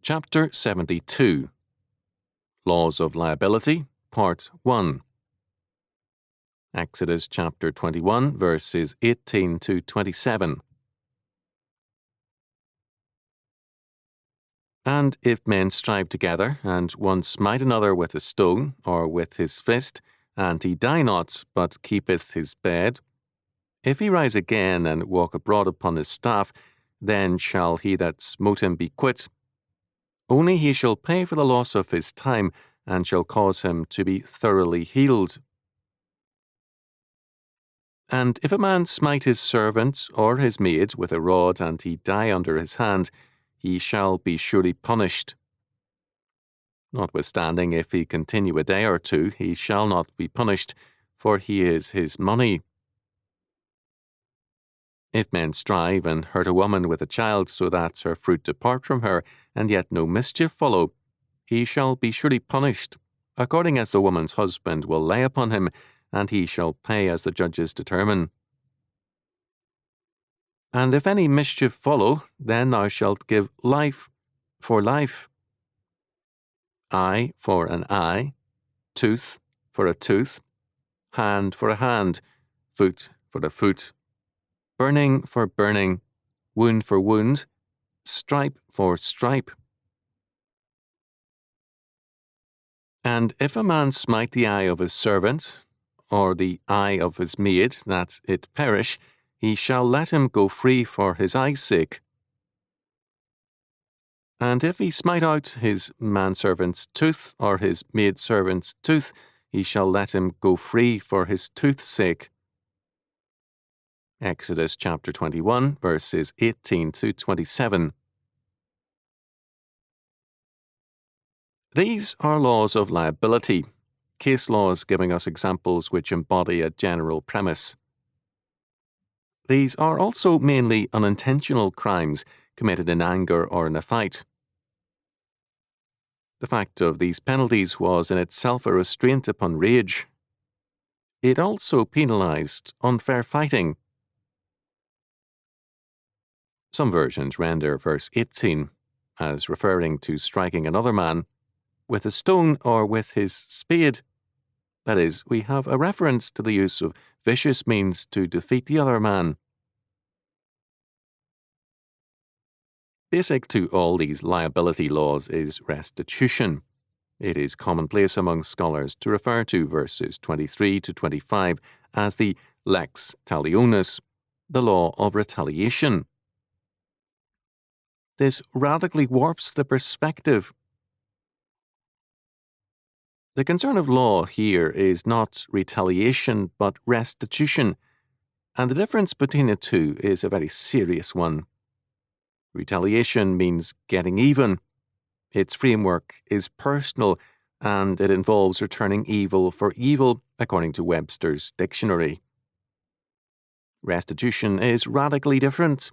Chapter 72 Laws of Liability, Part 1. Exodus chapter 21, verses 18 to 27. And if men strive together, and one smite another with a stone, or with his fist, and he die not, but keepeth his bed, if he rise again and walk abroad upon his staff, then shall he that smote him be quit. Only he shall pay for the loss of his time, and shall cause him to be thoroughly healed. And if a man smite his servant or his maid with a rod, and he die under his hand, he shall be surely punished. Notwithstanding, if he continue a day or two, he shall not be punished, for he is his money. If men strive and hurt a woman with a child, so that her fruit depart from her, and yet no mischief follow, he shall be surely punished, according as the woman's husband will lay upon him, and he shall pay as the judges determine. And if any mischief follow, then thou shalt give life for life, eye for an eye, tooth for a tooth, hand for a hand, foot for a foot, burning for burning, wound for wound, stripe for stripe. And if a man smite the eye of his servant, or the eye of his maid, that it perish, he shall let him go free for his eye's sake. And if he smite out his manservant's tooth, or his maidservant's tooth, he shall let him go free for his tooth's sake. Exodus chapter 21, verses 18 to 27. These are laws of liability, case laws giving us examples which embody a general premise. These are also mainly unintentional crimes committed in anger or in a fight. The fact of these penalties was in itself a restraint upon rage. It also penalized unfair fighting. Some versions render verse 18 as referring to striking another man with a stone or with his spade. That is, we have a reference to the use of vicious means to defeat the other man. Basic to all these liability laws is restitution. It is commonplace among scholars to refer to verses 23 to 25 as the lex talionis, the law of retaliation. This radically warps the perspective. The concern of law here is not retaliation but restitution, and the difference between the two is a very serious one. Retaliation means getting even. Its framework is personal, and it involves returning evil for evil, according to Webster's dictionary. Restitution is radically different.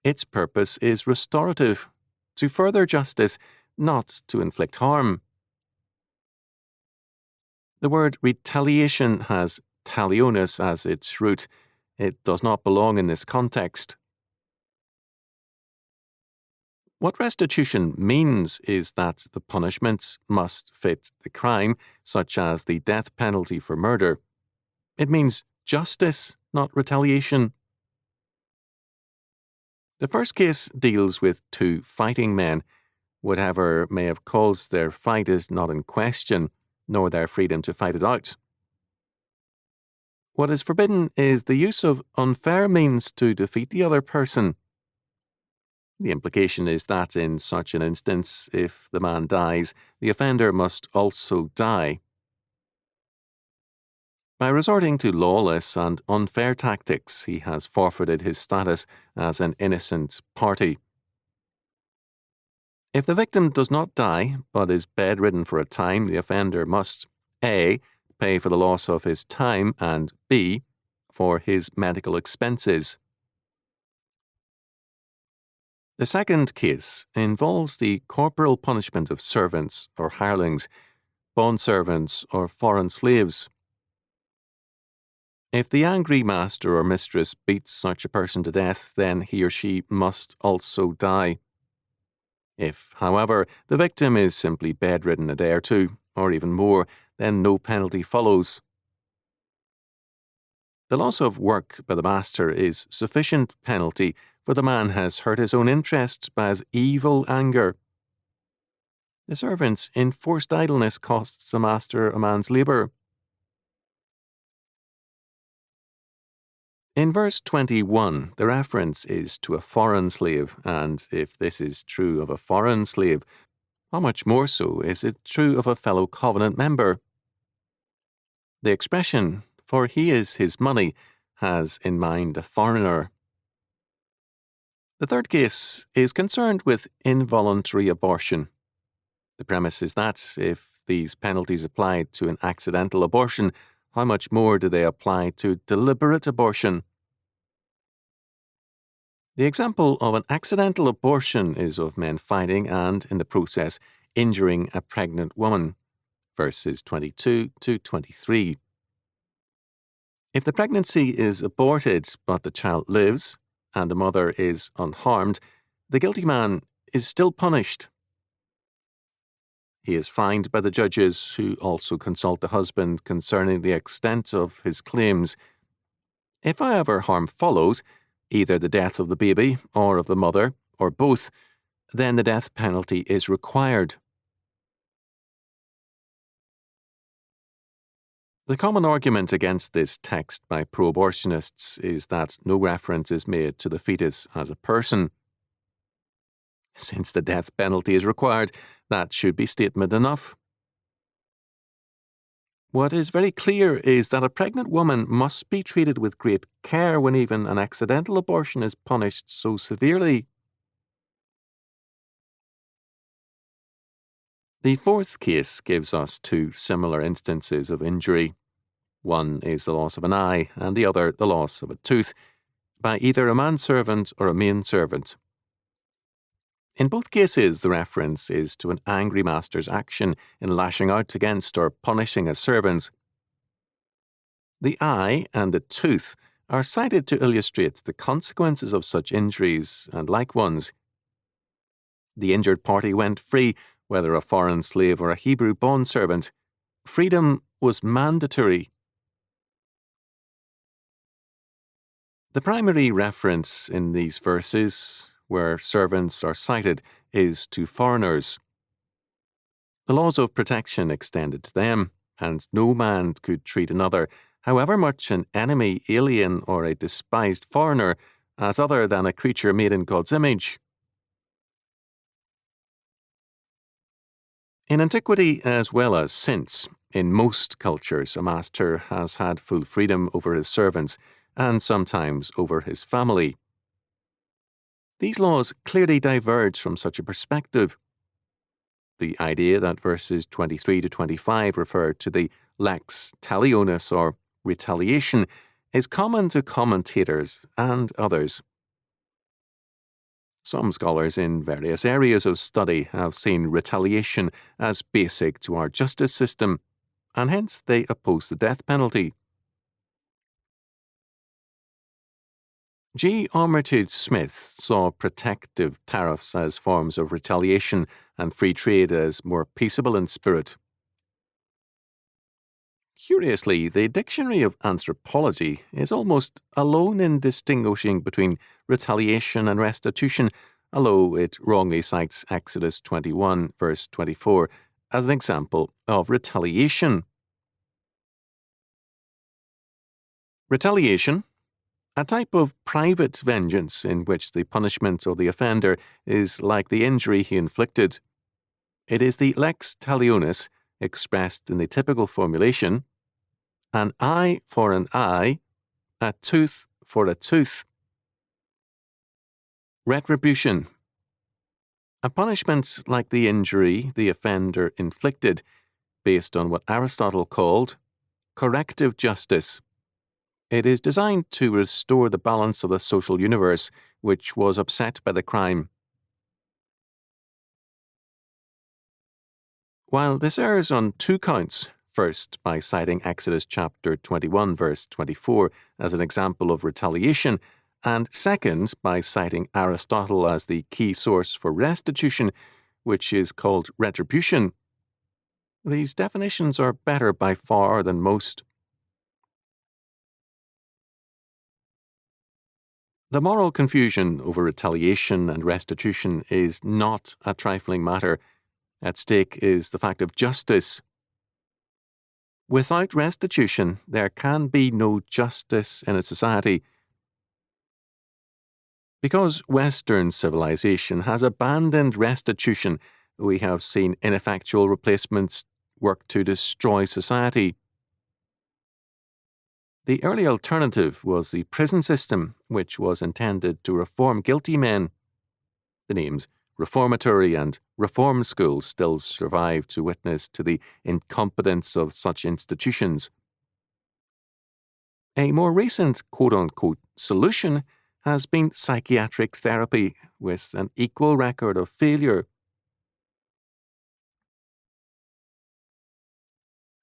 Its purpose is restorative, to further justice, not to inflict harm. The word retaliation has talionis as its root. It does not belong in this context. What restitution means is that the punishment must fit the crime, such as the death penalty for murder. It means justice, not retaliation. The first case deals with two fighting men. Whatever may have caused their fight is not in question, nor their freedom to fight it out. What is forbidden is the use of unfair means to defeat the other person. The implication is that in such an instance, if the man dies, the offender must also die. By resorting to lawless and unfair tactics, he has forfeited his status as an innocent party. If the victim does not die, but is bedridden for a time, the offender must A. pay for the loss of his time, and B. for his medical expenses. The second case involves the corporal punishment of servants or hirelings, bondservants or foreign slaves. If the angry master or mistress beats such a person to death, then he or she must also die. If, however, the victim is simply bedridden a day or two, or even more, then no penalty follows. The loss of work by the master is sufficient penalty, for the man has hurt his own interest by his evil anger. The servant's enforced idleness costs the master a man's labour. In verse 21, the reference is to a foreign slave, and if this is true of a foreign slave, how much more so is it true of a fellow covenant member? The expression, "for he is his money," has in mind a foreigner. The third case is concerned with involuntary abortion. The premise is that if these penalties apply to an accidental abortion, how much more do they apply to deliberate abortion? The example of an accidental abortion is of men fighting and, in the process, injuring a pregnant woman. Verses 22 to 23. If the pregnancy is aborted but the child lives, and the mother is unharmed, the guilty man is still punished. He is fined by the judges, who also consult the husband concerning the extent of his claims. If however harm follows, either the death of the baby or of the mother, or both, then the death penalty is required. The common argument against this text by pro-abortionists is that no reference is made to the fetus as a person. Since the death penalty is required, that should be statement enough. What is very clear is that a pregnant woman must be treated with great care when even an accidental abortion is punished so severely. The fourth case gives us two similar instances of injury. One is the loss of an eye, and the other the loss of a tooth, by either a manservant or a maidservant. In both cases, the reference is to an angry master's action in lashing out against or punishing his servants. The eye and the tooth are cited to illustrate the consequences of such injuries and like ones. The injured party went free, whether a foreign slave or a Hebrew bondservant. Freedom was mandatory. The primary reference in these verses, where servants are cited, is to foreigners. The laws of protection extended to them, and no man could treat another, however much an enemy, alien, or a despised foreigner, as other than a creature made in God's image. In antiquity as well as since, in most cultures, a master has had full freedom over his servants, and sometimes over his family. These laws clearly diverge from such a perspective. The idea that verses 23 to 25 refer to the lex talionis, or retaliation, is common to commentators and others. Some scholars in various areas of study have seen retaliation as basic to our justice system, and hence they oppose the death penalty. G. Armitage Smith saw protective tariffs as forms of retaliation and free trade as more peaceable in spirit. Curiously, the Dictionary of Anthropology is almost alone in distinguishing between retaliation and restitution, although it wrongly cites Exodus 21, verse 24, as an example of retaliation. Retaliation, a type of private vengeance in which the punishment of the offender is like the injury he inflicted. It is the lex talionis, expressed in the typical formulation: an eye for an eye, a tooth for a tooth. Retribution, a punishment like the injury the offender inflicted, based on what Aristotle called corrective justice. It is designed to restore the balance of the social universe, which was upset by the crime. While this errs on two counts, first by citing Exodus chapter 21, verse 24 as an example of retaliation, and second, by citing Aristotle as the key source for restitution, which is called retribution. These definitions are better by far than most. The moral confusion over retaliation and restitution is not a trifling matter. At stake is the fact of justice. Without restitution, there can be no justice in a society. Because Western civilization has abandoned restitution, we have seen ineffectual replacements work to destroy society. The early alternative was the prison system, which was intended to reform guilty men. The names reformatory and reform schools still survive to witness to the incompetence of such institutions. A more recent quote-unquote solution has been psychiatric therapy, with an equal record of failure.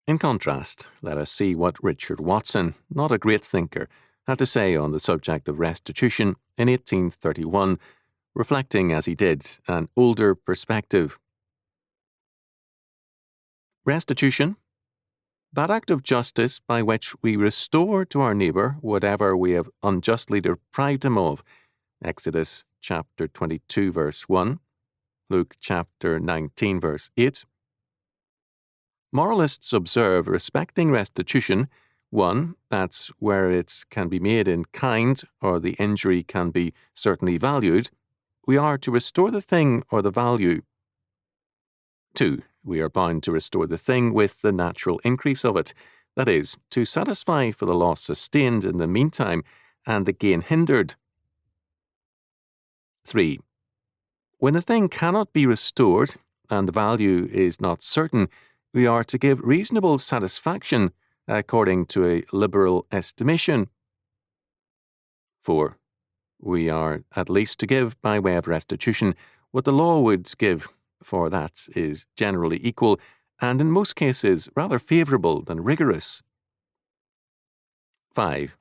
In contrast, let us see what Richard Watson, not a great thinker, had to say on the subject of restitution in 1831, reflecting, as he did, an older perspective. Restitution, that act of justice by which we restore to our neighbour whatever we have unjustly deprived him of. Exodus chapter 22, verse 1, Luke chapter 19, verse 8. Moralists observe respecting restitution, 1, that's where it can be made in kind or the injury can be certainly valued, we are to restore the thing or the value. 2, we are bound to restore the thing with the natural increase of it, that is, to satisfy for the loss sustained in the meantime and the gain hindered. 3, when the thing cannot be restored and the value is not certain, we are to give reasonable satisfaction according to a liberal estimation. 4, we are at least to give by way of restitution what the law would give, for that is generally equal and in most cases rather favourable than rigorous. 5,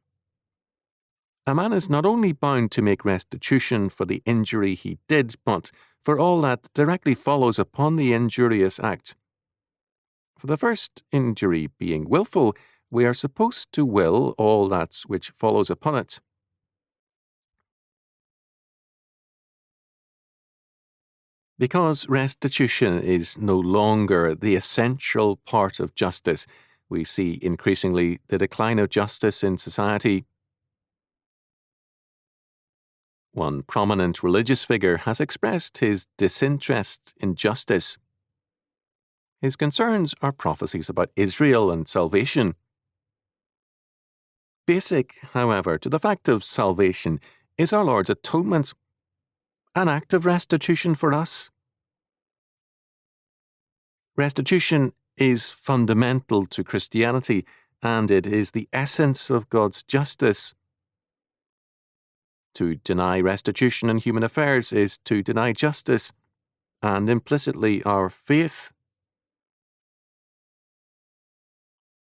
a man is not only bound to make restitution for the injury he did, but for all that directly follows upon the injurious act. For the first injury being wilful, we are supposed to will all that which follows upon it. Because restitution is no longer the essential part of justice, we see increasingly the decline of justice in society. One prominent religious figure has expressed his disinterest in justice. His concerns are prophecies about Israel and salvation. Basic, however, to the fact of salvation is our Lord's atonement, an act of restitution for us. Restitution is fundamental to Christianity, and it is the essence of God's justice. To deny restitution in human affairs is to deny justice, and implicitly our faith